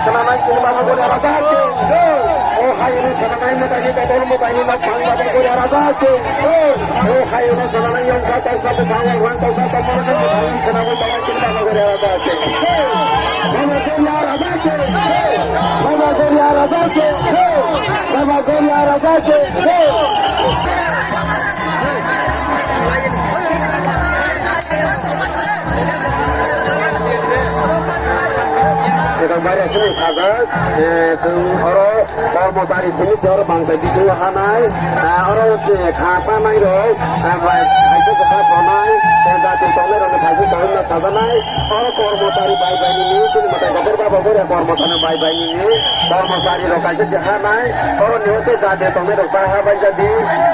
senanay kinababa ko na rasake. Oh hayo na senanay mo tayo katulong mo tayo na pangbaba ko na rasake. Oh hayo na senanay yung kata sa pangwang wang sa pamana ko tayo senanay tayo kinababa ko na rasake. Mama ko na rasake. Mama ko na rasake. Mama ko na rasake. Kembali sini sahabat, orang kormotari sini orang bangsa di sini hanai, orang kata nai roh, itu kata nai, dari toler orang baju tahun nak kata nai, orang kormotari bayi ini, sini mata kabar bapak ya kormotari bayi ini, kormotari lokasi jahat nai, orang nyote dari toler sahabat jadi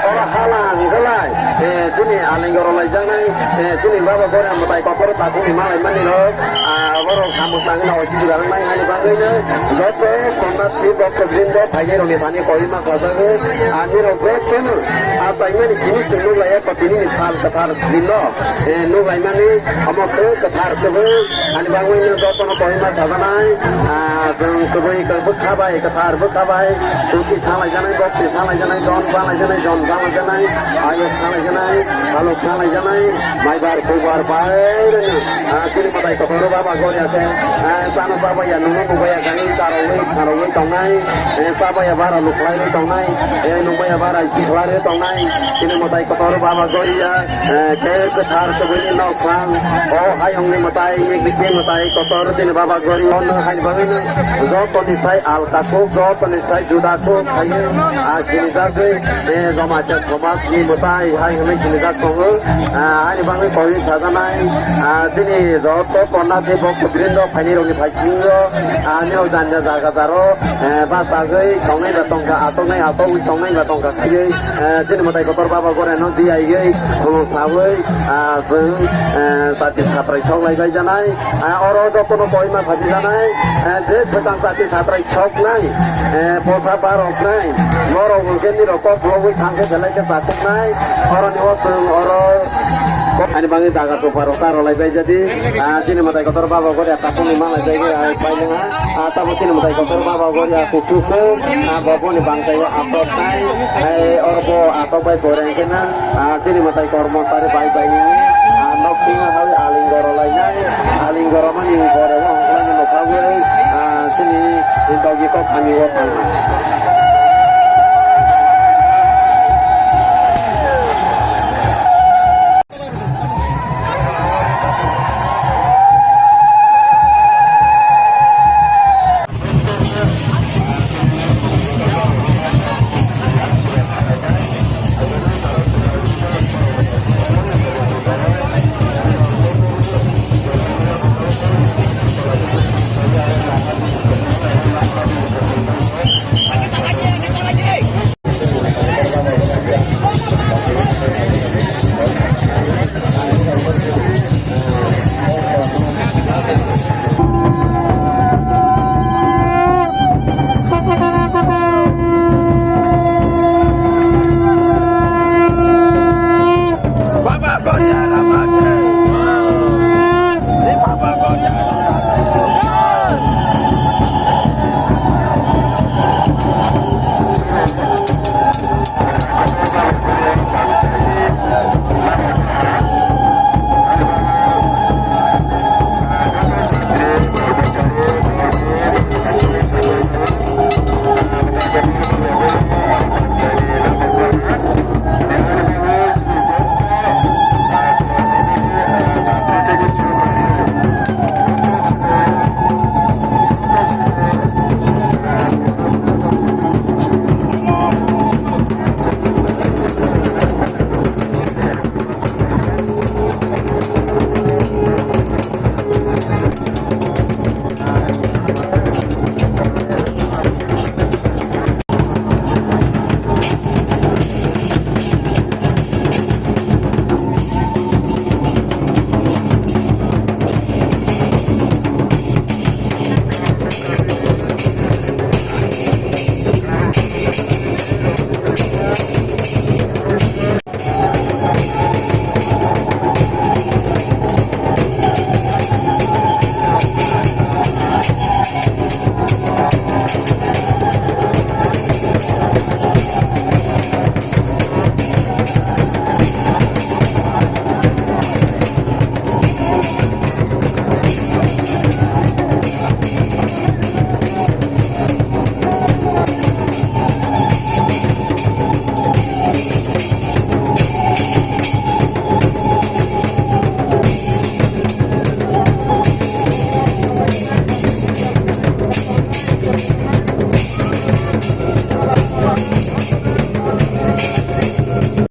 orang halang selai, sini aling orang lain jangan, sini bapak orang mata kabar takut lima ini roh, orang kamu tangan awak juga orang hari bangainya, lepas kontak si dokter Brinda, pagi orang ini kau ini macam apa? Akhir orang kena, apa ini sini tunggu lagi kapini misal ketar Brinda, nunggu lagi ni, amak ketar sebelah, hari bangainya dokter kau ini macam apa? Sebelah ketar berkabai, suci salah jangan dokter salah jangan John salah jangan, ayah salah jangan, kalau salah jangan, maybar kubar baik, sini matai kapal bapa kau ni ada, sana bapa ya nunggu bapa kami tarawih tongai, bapa ya bara luklai tongai, nunggu ya bara ikhlas tongai, ini matai kapal bapa kau ya, ketar sebelum nongkrong, oh hayong ni matai bikin matai kapal ini bapa kau ni, hai bangin, jauh penisai al kaku, jauh penisai judaku, hai kini saja, macam komas ni matai, hai kami kini saja kau, hai bangin kau ini saja nai, sini jauh tu pernah di bawah Brinda, pani orang Bajingo, ane udah jaga taro, pas pagi kau ni datang ke atau kau ni datang ke sini, sini matai kotor bapa kau reno dia ini, kalau sawai, tadi satrai chok lagi janai, orang tu kono kau ini baju janai, dia sedang tadi satrai chok nai, posa barok nai, orang mungkin ni rokok belum sampai jalan ke batuk nai, orang ni orang ani bangi daga tu parota rolai bay jadi sini matai kotor baba gori atapu ni malai jadi bayang atapu sini matai kotor baba gori kuku babu ni bangkai atau kai orbo atau bay goreng kena sini matai kormo tari bay ini nok singa hawi aling goro lainnya aling goro mani goro wong lain nok hawi sini intogi kok ani wotang